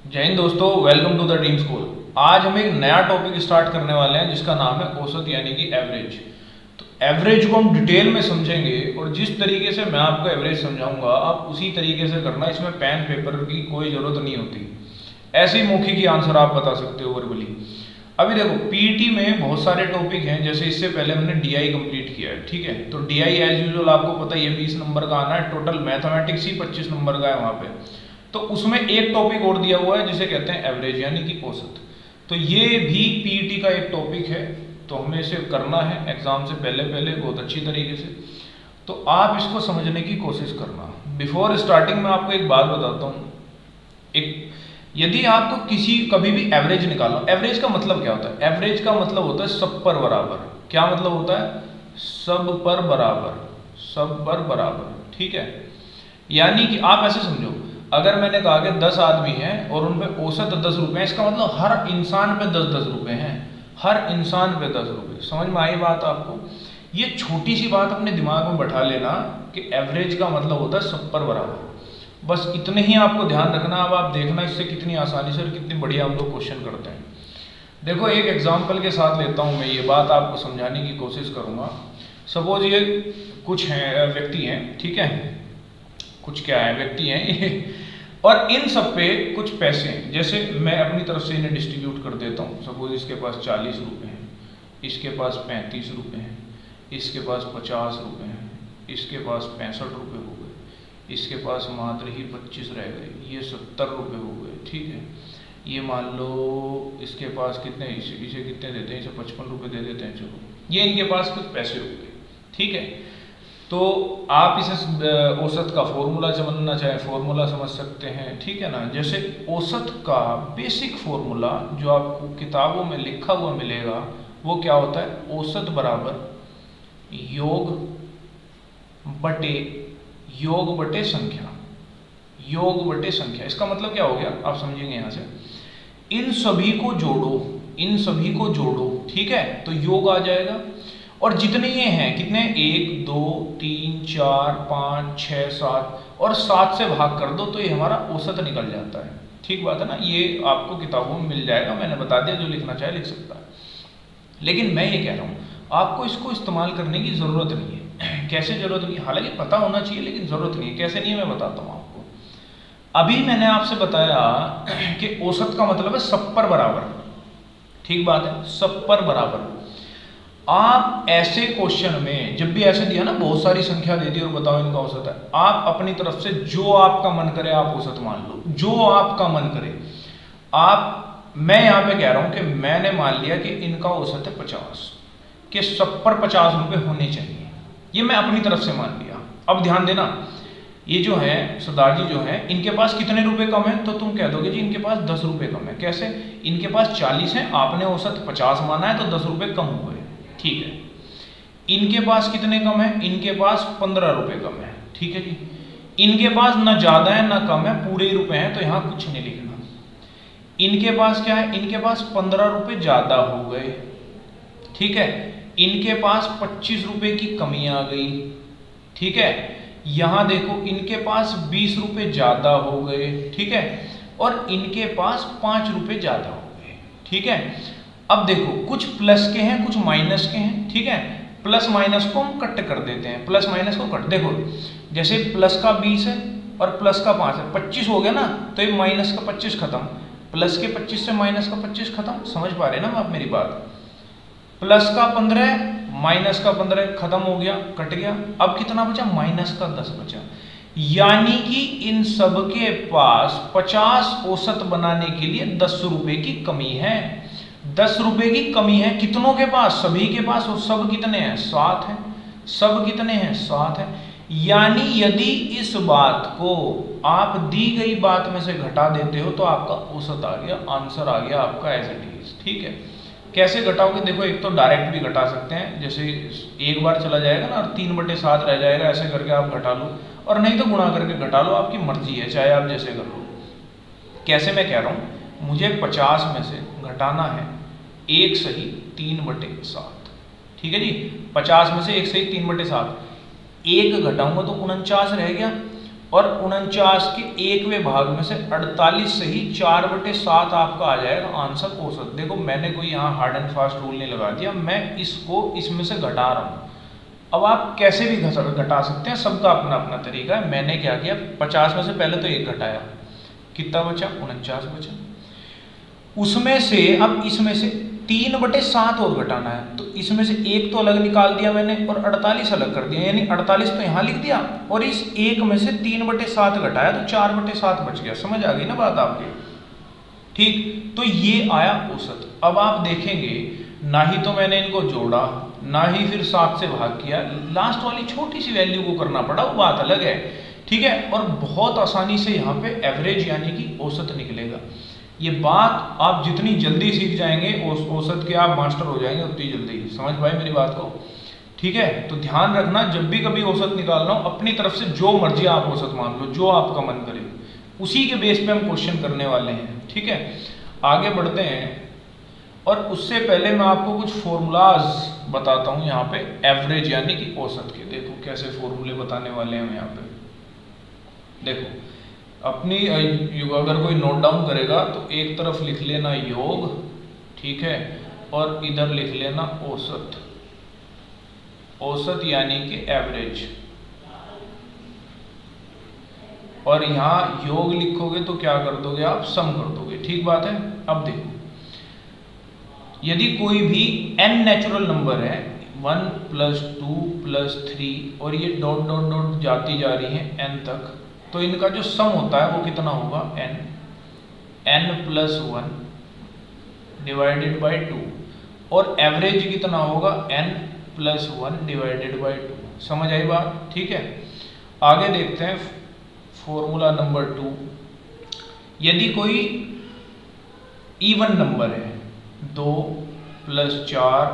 जय हिंद दोस्तों, welcome to the dream school. आज हम एक नया टॉपिक स्टार्ट करने वाले हैं जिसका नाम है औसत यानी कि एवरेज। तो एवरेज को हम डिटेल में समझेंगे और जिस तरीके से मैं आपको एवरेज समझाऊंगा आप उसी तरीके से करना। इसमें पेन पेपर की कोई ज़रूरत नहीं होती, ऐसे ही मौखिक ही आंसर आप बता सकते हो वर्बली। अभी देखो पीईटी में बहुत सारे टॉपिक हैं, जैसे इससे पहले हमने डीआई कंप्लीट किया है, ठीक है। तो डीआई एज यूजुअल आपको पता ही है 20 नंबर का आना है, टोटल मैथमेटिक्स ही 25 नंबर का है वहाँ पे। तो उसमें एक टॉपिक और दिया हुआ है जिसे कहते हैं एवरेज यानी कि औसत। तो ये भी पीईटी का एक टॉपिक है, तो हमें इसे करना है एग्जाम से पहले पहले बहुत अच्छी तरीके से। तो आप इसको समझने की कोशिश करना। बिफोर स्टार्टिंग में आपको एक बात बताता हूँ। एक यदि आपको किसी कभी भी एवरेज निकालो, एवरेज का मतलब क्या होता है? एवरेज का मतलब होता है सब पर बराबर। क्या मतलब होता है? सब पर बराबर, सब पर बराबर, ठीक है। यानी कि आप ऐसे समझो, अगर मैंने कहा कि 10 आदमी हैं और उन पे औसत 10 रुपए हैं, इसका मतलब हर इंसान पे 10-10 रुपए हैं, हर इंसान पे 10 रुपए। समझ में आई बात आपको? ये छोटी सी बात अपने दिमाग में बैठा लेना कि एवरेज का मतलब होता है सब पर बराबर। बस इतने ही आपको ध्यान रखना। अब आप देखना इससे कितनी आसानी से और कितनी बढ़िया हम लोग क्वेश्चन करते हैं। देखो एक एग्जाम्पल के साथ लेता हूँ, मैं ये बात आपको समझाने की कोशिश करूँगा। सपोज ये कुछ हैं व्यक्ति हैं, ठीक है, कुछ क्या है व्यक्ति हैं ये, और इन सब पे कुछ पैसे हैं। जैसे मैं अपनी तरफ से इन्हें डिस्ट्रीब्यूट कर देता हूँ। सपोज इसके पास 40 रुपये हैं, इसके पास 35 रुपये हैं, इसके पास 50 रुपये हैं, इसके पास 65 रुपये हो गए, इसके पास मात्र ही 25 रह गए, ये 70 रुपये हो गए, ठीक है। ये मान लो इसके पास कितने, इसे कितने देते हैं, इसे 55 रुपये दे देते हैं, चलो ये इनके पास कुछ पैसे हो गए, ठीक है। तो आप इसे औसत का फॉर्मूला समझना चाहे फॉर्मूला समझ सकते हैं, ठीक है ना। जैसे औसत का बेसिक फॉर्मूला जो आपको किताबों में लिखा हुआ मिलेगा वो क्या होता है? औसत बराबर योग बटे संख्या, योग बटे संख्या। इसका मतलब क्या हो गया आप समझेंगे यहाँ से। इन सभी को जोड़ो, इन सभी को जोड़ो, ठीक है, तो योग आ जाएगा। और जितने ये हैं, कितने, 1 2 3 4 5 6 7, और 7 से भाग कर दो तो ये हमारा औसत निकल जाता है। ठीक बात है ना। ये आपको किताबों में मिल जाएगा, मैंने बता दिया, जो लिखना चाहे लिख सकता है। लेकिन मैं ये कह रहा हूँ आपको इसको इस्तेमाल करने की ज़रूरत नहीं है। कैसे ज़रूरत नहीं है? हालांकि पता होना चाहिए लेकिन ज़रूरत नहीं है। कैसे नहीं है मैं बताता हूँ आपको। अभी मैंने आपसे बताया कि औसत का मतलब है सब पर बराबर, ठीक बात है, सब पर बराबर। आप ऐसे क्वेश्चन में जब भी ऐसे दिया ना, बहुत सारी संख्या दे दी और बताओ इनका औसत है, आप अपनी तरफ से जो आपका मन करे आप औसत मान लो, जो आपका मन करे आप। मैं यहाँ पे कह रहा हूँ कि मैंने मान लिया कि इनका औसत है 50, कि सब पर 50 रुपये होने चाहिए, ये मैं अपनी तरफ से मान लिया। अब ध्यान देना, ये जो है सरदार जी जो है, इनके पास कितने रुपए कम है? तो तुम कह दोगे जी इनके पास 10 रुपये कम है। कैसे? इनके पास 40 है, आपने औसत 50 माना है, तो 10 रुपये कम हुए, ठीक है। इनके पास कितने कम है? इनके पास 15 रुपये कम है, ठीक है जी। इनके पास ना ज़्यादा है ना कम है, पूरे ही रुपये हैं, तो यहाँ कुछ नहीं लिखना। इनके पास क्या है? इनके पास 15 रुपये ज़्यादा हो गए, ठीक है। इनके पास 25 रुपये की कमी आ गई, ठीक है। यहाँ देखो इनके पास 20 रुपये ज़्यादा हो गए, ठीक है, और इनके पास 5 रुपये ज़्यादा हो गए, ठीक है। अब देखो कुछ प्लस के हैं कुछ माइनस के हैं, ठीक है। प्लस माइनस को हम कट कर देते हैं, प्लस माइनस को कट। देखो जैसे प्लस का 20 है और प्लस का 5 है, 25 हो गया ना, तो ये माइनस का 25 खत्म, प्लस के 25 से माइनस का 25 खत्म। समझ पा रहे ना आप मेरी बात? प्लस का 15 माइनस का 15 खत्म हो गया, कट गया। अब कितना बचा? माइनस का 10 बचा। यानी कि इन सब के पास 50 औसत बनाने के लिए 10 रुपए की कमी है। 10 रुपए की कमी है कितनों के पास? सभी के पास। और सब कितने हैं? 7 है। सब कितने हैं? 7 है। यानी यदि इस बात को आप दी गई बात में से घटा देते हो तो आपका औसत आ गया, आंसर आ गया आपका एज इट इज, ठीक है। कैसे घटाओगे? देखो एक तो डायरेक्ट भी घटा सकते हैं, जैसे एक बार चला जाएगा ना और 3/7 रह जाएगा, ऐसे करके आप घटा लो, और नहीं तो गुणा करके घटा लो, आपकी मर्जी है, चाहे आप जैसे कर लो। कैसे? मैं कह रहा हूँ मुझे 50 में से घटाना है 1 सही 3/7, ठीक है जी। 50 में से 1 सही 3/7, 1 घटाऊंगा तो 49 रह गया, और 49 के 1वें भाग में से 48 से ही 4/7 आपका आ जाएगा आंसर औसत। देखो मैंने कोई यहाँ हार्ड एंड फास्ट रूल नहीं लगा दिया, मैं इसको इसमें से घटा रहा हूँ। अब आप कैसे भी घटा सकते हैं, सबका अपना अपना तरीका है। मैंने क्या किया, 50 में से पहले तो 1 घटाया, कितना बचा, 49 बचा। उसमें से अब इसमें से 3/7 और घटाना है, तो इसमें से 1 तो अलग निकाल दिया मैंने और 48 अलग कर दिया, यानी 48 तो यहाँ लिख दिया और इस 1 में से 3/7 घटाया तो 4/7 बच गया। समझ आ गई ना बात आपकी? ठीक, तो ये आया औसत। अब आप देखेंगे ना ही तो मैंने इनको जोड़ा, ना ही फिर 7 से भाग किया, लास्ट वाली छोटी सी वैल्यू को करना पड़ा, वो बात अलग है। ठीक है, और बहुत आसानी से यहाँ पे एवरेज यानी कि औसत निकलेगा। ये बात आप जितनी जल्दी सीख जाएंगे, औसत के आप मास्टर हो जाएंगे उतनी जल्दी। समझ पाए मेरी बात को? ठीक है, तो ध्यान रखना, जब भी कभी औसत निकालना हो अपनी तरफ से जो मर्जी आप औसत मान लो, जो आपका मन करे, उसी के बेस पे हम क्वेश्चन करने वाले हैं। ठीक है, आगे बढ़ते हैं और उससे पहले मैं आपको कुछ फॉर्मूलाज बताता हूँ यहाँ पे एवरेज यानी कि औसत के। देखो कैसे फॉर्मूले बताने वाले हैं यहाँ पे। देखो अपनी अगर कोई नोट डाउन करेगा तो एक तरफ लिख लेना योग, ठीक है, और इधर लिख लेना औसत। औसत यानी कि एवरेज, और यहाँ योग लिखोगे तो क्या कर दोगे आप, सम कर दोगे। ठीक बात है। अब देखो यदि कोई भी n नेचुरल नंबर है 1 + 2 + 3 और ये डॉट डॉट डॉट जाती जा रही है n तक, तो इनका जो सम होता है वो कितना होगा, n + 1 डिवाइडेड बाई 2, और एवरेज कितना होगा, n + 1 डिवाइडेड बाई 2। समझ आई बात? ठीक है, आगे देखते हैं फॉर्मूला नंबर 2। यदि कोई इवन नंबर है 2 + 4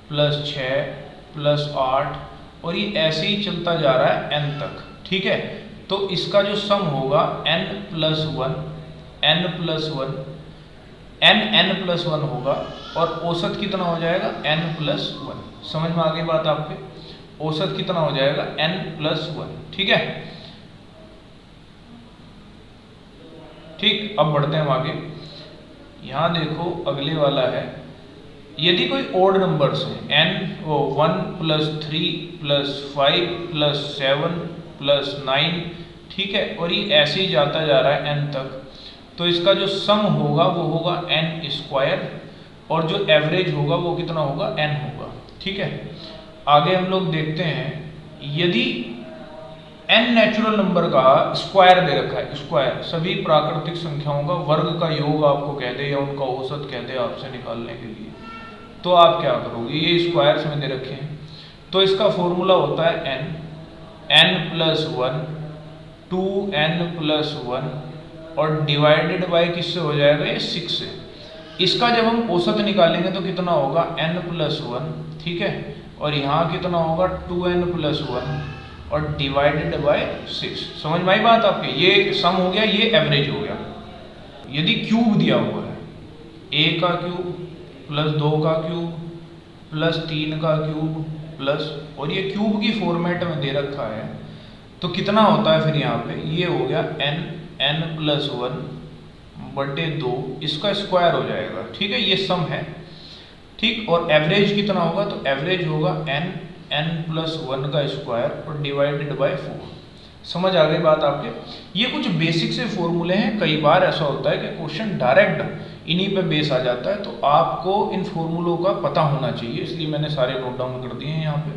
+ 6 + 8 और ये ऐसे ही चलता जा रहा है n तक, ठीक है, तो इसका जो सम होगा n + 1 n+1 होगा, और औसत कितना हो जाएगा, n + 1। समझ में आ गई बात आपके? औसत कितना हो जाएगा, n + 1। ठीक है, ठीक, अब बढ़ते हैं हम आगे। यहाँ देखो अगले वाला है, यदि कोई ओड नंबर्स है n 1 + 3 + 5 + 7 + 9, ठीक है, और ये ऐसे ही जाता जा रहा है n तक, तो इसका जो सम होगा वो होगा n², और जो एवरेज होगा वो कितना होगा, n होगा। ठीक है, आगे हम लोग देखते हैं, यदि n नेचुरल नंबर का स्क्वायर दे रखा है, स्क्वायर सभी प्राकृतिक संख्याओं का वर्ग का योग आपको कह दे या उनका औसत कह दे आपसे निकालने के लिए, तो आप क्या करोगे, ये स्क्वायर्स में दे रखे हैं, तो इसका फॉर्मूला होता है n+1 2n + 1 और डिवाइडेड बाय किससे हो जाएगा, ये 6 से। इसका जब हम औसत निकालेंगे तो कितना होगा, n+1, ठीक है, और यहाँ कितना होगा 2n + 1 और डिवाइडेड बाय 6। समझ में आई बात आपके? ये सम हो गया, ये एवरेज हो गया। यदि क्यूब दिया हुआ है, a का क्यूब + 2 का क्यूब + 3 का क्यूब प्लस, और ये क्यूब की फॉर्मेट में दे रखा है, तो कितना होता है फिर यहाँ पे, ये हो गया n+1/2, इसका स्क्वायर हो जाएगा। ठीक है, ये सम है। ठीक, और एवरेज कितना होगा, तो एवरेज होगा n+1 का स्क्वायर और डिवाइडेड बाय 4। समझ आ गई बात आपके? ये कुछ बेसिक से फॉर्मूले हैं। कई बार ऐसा होता है कि क्वेश्चन डायरेक्ट इन्हीं पे बेस आ जाता है, तो आपको इन फॉर्मूलों का पता होना चाहिए, इसलिए मैंने सारे नोट डाउन कर दिए हैं यहाँ पे।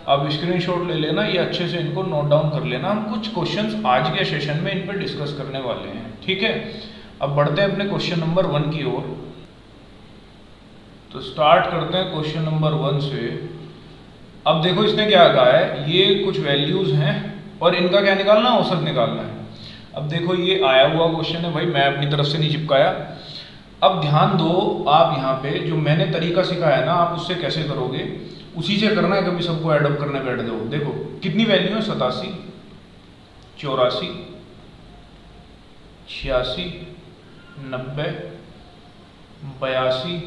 आप स्क्रीनशॉट ले लेना, ये अच्छे से इनको नोट डाउन कर लेना। हम कुछ क्वेश्चंस आज के सेशन में इन पर डिस्कस करने वाले हैं। ठीक है, अब बढ़ते हैं अपने क्वेश्चन नंबर 1 की ओर। तो स्टार्ट करते हैं क्वेश्चन नंबर 1 से। अब देखो इसने क्या कहा है, ये कुछ वैल्यूज हैं और इनका क्या निकालना है, औसत निकालना है। अब देखो ये आया हुआ क्वेश्चन है भाई, मैं अपनी तरफ से नहीं चिपकाया। अब ध्यान दो, आप यहाँ पे जो मैंने तरीका सिखाया ना, आप उससे कैसे करोगे, उसी से करना है, कभी सबको एडअप करने बैठ जाओ। देखो कितनी वैल्यू है, 87, 84, 86, 90, 82,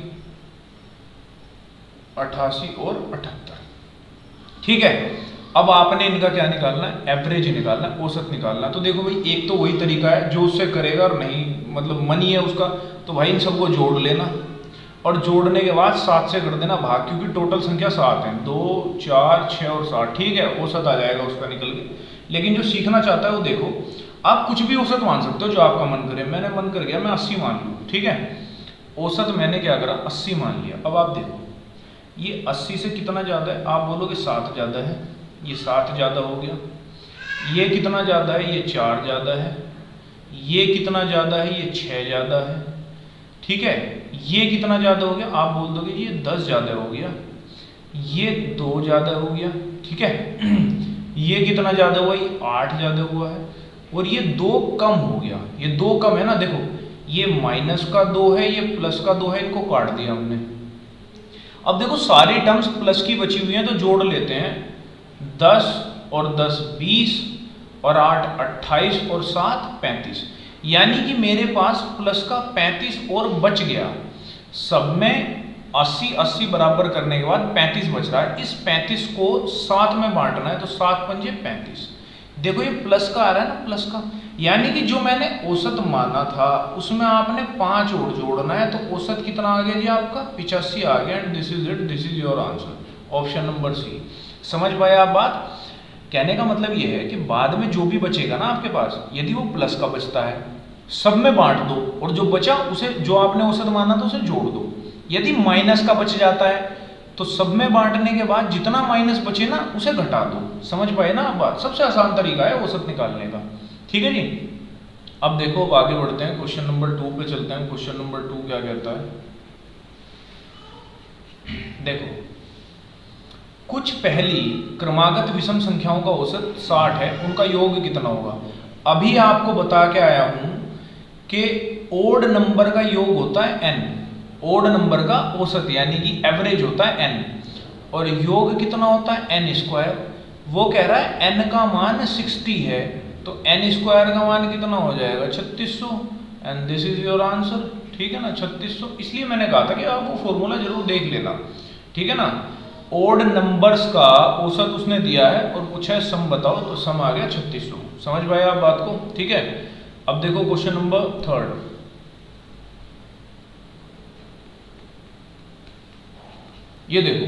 88 और 78। ठीक है, अब आपने इनका क्या निकालना है, एवरेज निकालना है, औसत निकालना है। तो देखो भाई, एक तो वही तरीका है जो उससे करेगा, और नहीं मतलब मनी है उसका, तो भाई इन सबको जोड़ लेना, और जोड़ने के बाद 7 से कर देना भाग, क्योंकि टोटल संख्या 7 है, 2 4 6 और 7, ठीक है, औसत आ जाएगा उसका निकल के। लेकिन जो सीखना चाहता है वो देखो, आप कुछ भी औसत मान सकते हो जो आपका मन करे। मैंने मन कर गया मैं 80 मान लूँ, ठीक है, औसत मैंने क्या करा 80 मान लिया। अब आप देखो ये 80 से कितना ज़्यादा है, आप बोलोगे 7 ज़्यादा है, ये 7 ज़्यादा हो गया। ये कितना ज़्यादा है, ये 4 ज़्यादा है। ये कितना ज़्यादा है, ये 6 ज़्यादा है, ठीक है। ये कितना ज़्यादा हो गया, आप बोल दोगे ये 10 ज़्यादा हो गया। ये 2 ज़्यादा हो गया, ठीक है। ये कितना ज़्यादा हुआ, ये 8 ज़्यादा हुआ है। और ये 2 कम हो गया, ये 2 कम है ना, देखो ये माइनस का 2 है, ये प्लस का 2 है, इनको काट दिया हमने। अब देखो सारी टर्म्स प्लस की बची हुई हैं, तो जोड़ लेते हैं। 10 और 10 20 और 8 28 और 7 35, यानी कि मेरे पास प्लस का 35 और बच गया। सब में 80 80 बराबर करने के बाद 35 बच रहा है। इस 35 को 7 में बांटना है, तो 7 पंजे 35। देखो ये प्लस का आ रहा है ना, प्लस का, यानी कि जो मैंने औसत माना था उसमें आपने 5 और जोड़ना है। तो औसत कितना आ गया जी आपका 85 आ गया। And this is it, this is your answer, option number C. समझ पाए आप बात? कहने का मतलब ये है कि बाद में जो भी बचेगा ना आपके पास, यदि वो प्लस का बचता है सब में बांट दो, और जो बचा उसे, जो आपने औसत माना था उसे जोड़ दो। यदि माइनस का बच जाता है तो सब में बांटने के बाद जितना माइनस बचे ना उसे घटा दो। समझ पाए ना आप बात? सबसे आसान तरीका है औसत निकालने का, ठीक है जी। अब देखो अब आगे बढ़ते हैं, क्वेश्चन नंबर 2 पे चलते हैं। क्वेश्चन नंबर 2 क्या कहता है, देखो कुछ पहली क्रमागत विषम संख्याओं का औसत 60 है, उनका योग कितना होगा। अभी आपको बता के आया हूं कि ओड नंबर का योग होता है n, ओड नंबर का औसत यानी कि एवरेज होता है n, और योग कितना होता है n स्क्वायर। वो कह रहा है n का मान 60 है, तो n स्क्वायर का मान कितना हो जाएगा 3600। And this is your answer, ठीक है ना, 3600। इसलिए मैंने कहा था कि आप वो फॉर्मूला जरूर देख लेना, ठीक है ना। ओड नंबर्स का औसत उसने दिया है और पूछा है सम बताओ, तो सम आ गया 3600। समझ पाए आप बात को, ठीक है। अब देखो क्वेश्चन नंबर 3, ये देखो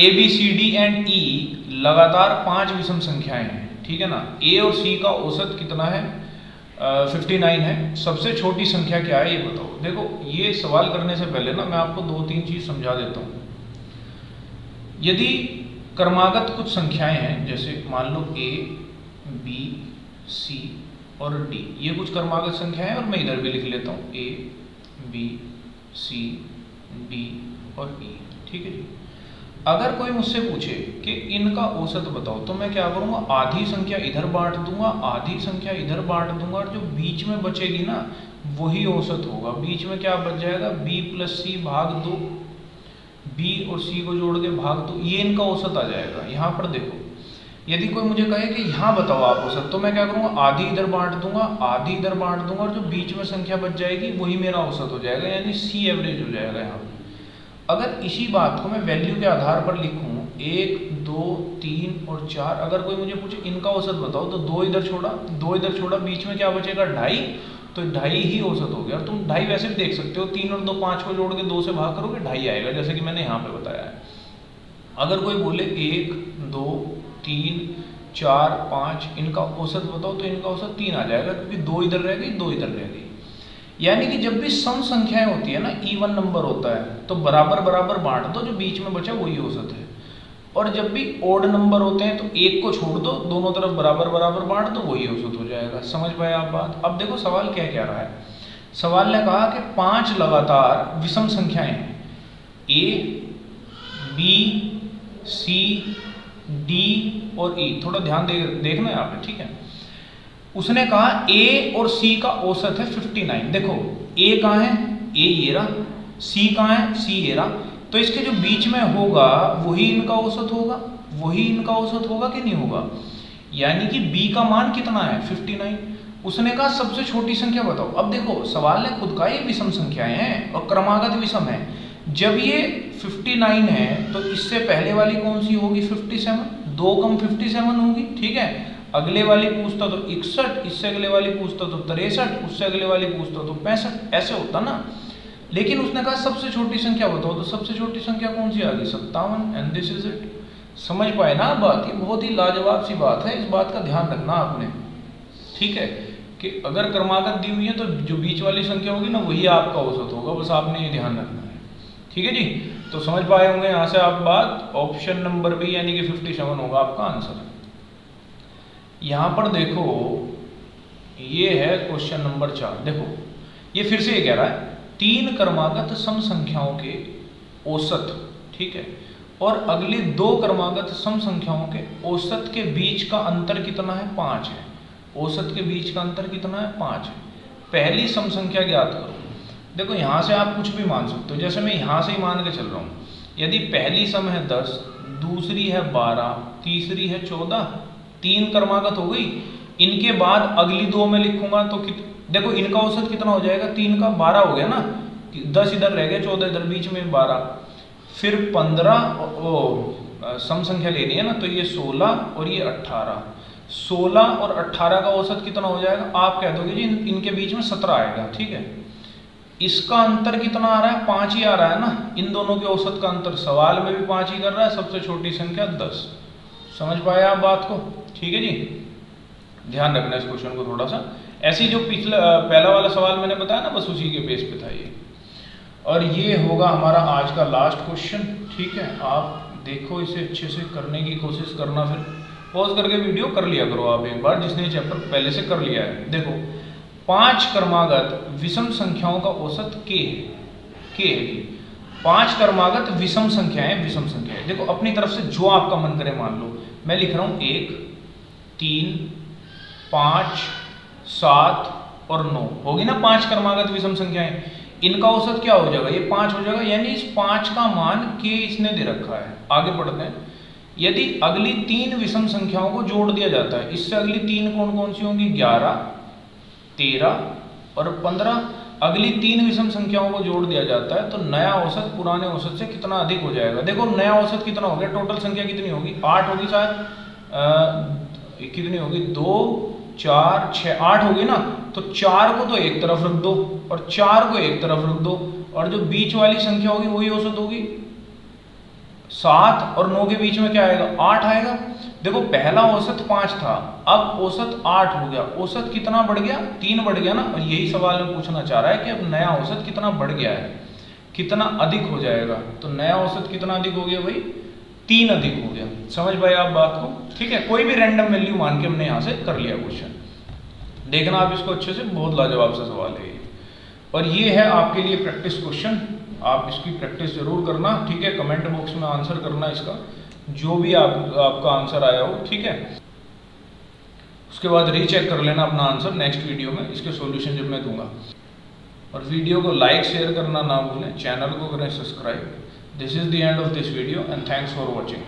A B C D and E लगातार 5 विषम संख्याएं हैं, ठीक है ना। ए और सी का औसत कितना है 59 है। सबसे छोटी संख्या क्या है ये बताओ। देखो ये सवाल करने से पहले ना मैं आपको 2-3 चीज समझा देता हूँ। यदि क्रमागत कुछ संख्याएं हैं, जैसे मान लो ए बी सी और डी, ये कुछ क्रमागत संख्या है, और मैं इधर भी लिख लेता हूँ ए बी सी डी और ई, ठीक है जी। अगर कोई मुझसे पूछे कि इनका औसत बताओ, तो मैं क्या करूँगा, आधी संख्या इधर बांट दूंगा, आधी संख्या इधर बांट दूंगा, और जो बीच में बचेगी ना वही औसत होगा। बीच में क्या बच जाएगा, बी प्लस सी भाग 2, बी और सी को जोड़ के भाग 2, ये इनका औसत आ जाएगा। यहाँ पर देखो यदि कोई मुझे कहे कि यहाँ बताओ आप औसत, तो मैं क्या करूँगा, आधी इधर बांट दूंगा, आधी इधर बांट दूंगा, और जो बीच में संख्या बच जाएगी वही मेरा औसत हो जाएगा, यानी सी एवरेज हो जाएगा यहाँ पर। अगर इसी बात को मैं वैल्यू के आधार पर लिखूँ 1 2 3 और 4, अगर कोई मुझे पूछे इनका औसत बताओ, तो 2 इधर छोड़ा, 2 इधर छोड़ा, बीच में क्या बचेगा 2.5, तो 2.5 ही औसत हो गया। और तुम 2.5 वैसे भी देख सकते हो, 3 और 2 5 को जोड़ के 2 से भाग करोगे 2.5 आएगा, जैसे कि मैंने यहाँ पे बताया है। अगर कोई बोले 1 2 3 4 5 इनका औसत बताओ, तो इनका औसत 3 आ जाएगा, क्योंकि 2 इधर रह गई, 2 इधर रह गई। यानी कि जब भी सम संख्याएं होती है ना, इवन नंबर होता है, तो बराबर बराबर बांट दो, जो बीच में बचा वही औसत है। और जब भी ओड नंबर होते हैं तो एक को छोड़ दो, दोनों तरफ बराबर बराबर बांट दो, वही औसत हो जाएगा। समझ पाए आप बात? अब देखो सवाल क्या कह रहा है। सवाल ने कहा कि 5 लगातार विषम संख्याएं हैं, ए बी सी डी और ई। थोड़ा ध्यान देखना है आपने, ठीक है। उसने कहा ए और सी का औसत है 59। देखो ए कहाँ है, ए ये रहा, सी कहाँ है, सी ये रहा, तो इसके जो बीच में होगा वही इनका औसत होगा, वही इनका औसत होगा कि नहीं होगा। यानी कि बी का मान कितना है 59। उसने कहा सबसे छोटी संख्या बताओ। अब देखो सवाल ने खुद कहा ये विषम संख्याएं हैं और क्रमागत विषम है। जब ये 59 है तो इससे पहले वाली कौन सी होगी 57, 2 कम 57 होगी, ठीक है। अगले वाली पूछता तो 61, इससे अगले वाली पूछता तो 63, उससे अगले वाली पूछता तो 65, ऐसे होता ना। लेकिन उसने कहा सबसे छोटी संख्या बताओ, तो सबसे छोटी संख्या कौन सी आ गई? 57, एंड दिस इज इट। समझ पाए ना बात? ये बहुत ही लाजवाब सी बात है, इस बात का ध्यान रखना आपने, ठीक है, कि अगर क्रमागत दी हुई है तो जो बीच वाली संख्या होगी ना वही आपका औसत होगा, बस आपने ये ध्यान रखना है, ठीक है जी। तो समझ पाए होंगे यहाँ से आप बात। ऑप्शन नंबर बी यानी कि 57 होगा आपका आंसर। यहाँ पर देखो ये है क्वेश्चन नंबर 4। देखो ये फिर से ये कह रहा है 3 क्रमागत सम संख्याओं के औसत, ठीक है, और अगली 2 क्रमागत सम संख्याओं के औसत के बीच का अंतर कितना है? 5 है। औसत के बीच का अंतर कितना है? 5 है। पहली सम संख्या ज्ञात करो। देखो यहाँ से आप कुछ भी मान सकते हो, जैसे मैं यहाँ से ही मान के चल रहा हूँ। यदि पहली सम है 10, दूसरी है 12, तीसरी है 14, 3 क्रमागत हो गई। इनके बाद अगली 2 में लिखूंगा तो देखो इनका औसत कितना हो जाएगा? 3 का 12 हो गया ना, 10 इधर रह गया, 14 इधर, बीच में 12, फिर 15 सम संख्या लेनी है ना, तो ये 16 और ये 18। 16 और 18 का औसत कितना हो जाएगा? आप कह दोगे जी इनके बीच में 17 आएगा, ठीक है। इसका अंतर कितना आ रहा है? 5 ही आ रहा है ना। इन दोनों के औसत का अंतर सवाल में भी 5 ही कर रहा है। सबसे छोटी संख्या 10। समझ पाए आप बात को? ठीक है जी, ध्यान रखना इस क्वेश्चन को थोड़ा सा। ऐसी जो पिछला पहला वाला सवाल मैंने बताया ना, बस उसी के बेस पे था ये। और ये होगा हमारा आज का लास्ट क्वेश्चन, ठीक है। आप देखो इसे अच्छे से करने की कोशिश करना, फिर पॉज करके वीडियो कर लिया करो आप एक बार, जिसने चैप्टर पहले से कर लिया है। देखो 5 क्रमागत विषम संख्याओं का औसत k है। 5 क्रमागत विषम संख्याएं, विषम संख्याएं। देखो अपनी तरफ से जो आपका मन करे मान लो। मैं लिख रहा हूं 1, 3, 5, 7 और 9 होगी ना 5 क्रमागत विषम संख्याएं। इनका औसत क्या हो जाएगा? ये 5 हो जाएगा, यानी इस 5 का मान k इसने दे रखा है। आगे बढ़ते हैं। यदि अगली 3 विषम संख्याओं को जोड़ दिया जाता है, इससे अगली 3 कौन कौन सी होंगी? 11, 13 और 15। अगली 3 विषम संख्याओं को जोड़ दिया जाता है तो नया औसत पुराने औसत से कितना अधिक हो जाएगा? देखो नया औसत कितना हो गया? टोटल संख्या कितनी होगी? 8 होगी शायद। कितनी होगी? 2, 4, 6, 8 होगी ना। तो 4 को तो एक तरफ रख दो और 4 को एक तरफ रख दो, और जो बीच वाली संख्या होगी वही औसत होगी। 7 और 9 के बीच में क्या आएगा? 8 आएगा। देखो पहला औसत 5 था, अब औसत 8 हो गया। औसत कितना बढ़ गया? 3 बढ़ गया ना। और यही सवाल में पूछना चाह रहा है कि अब नया औसत कितना बढ़ गया है, कितना अधिक हो जाएगा? तो नया औसत कितना अधिक हो गया भाई? 3 अधिक हो गया। समझ पाए आप बात को? ठीक है, कोई भी रैंडम वैल्यू मान के हमने यहाँ से कर लिया क्वेश्चन। देखना आप इसको अच्छे से, बहुत लाजवाब सा सवाल है ये। और ये है आपके लिए प्रैक्टिस क्वेश्चन, आप इसकी प्रैक्टिस जरूर करना, ठीक है। कमेंट बॉक्स में आंसर करना इसका, जो भी आपका आंसर आया हो, ठीक है। उसके बाद रीचेक कर लेना अपना आंसर नेक्स्ट वीडियो में, इसके सॉल्यूशन जब मैं दूंगा। और वीडियो को लाइक शेयर करना ना भूलें, चैनल को करें subscribe. This is the end of this video and thanks for watching.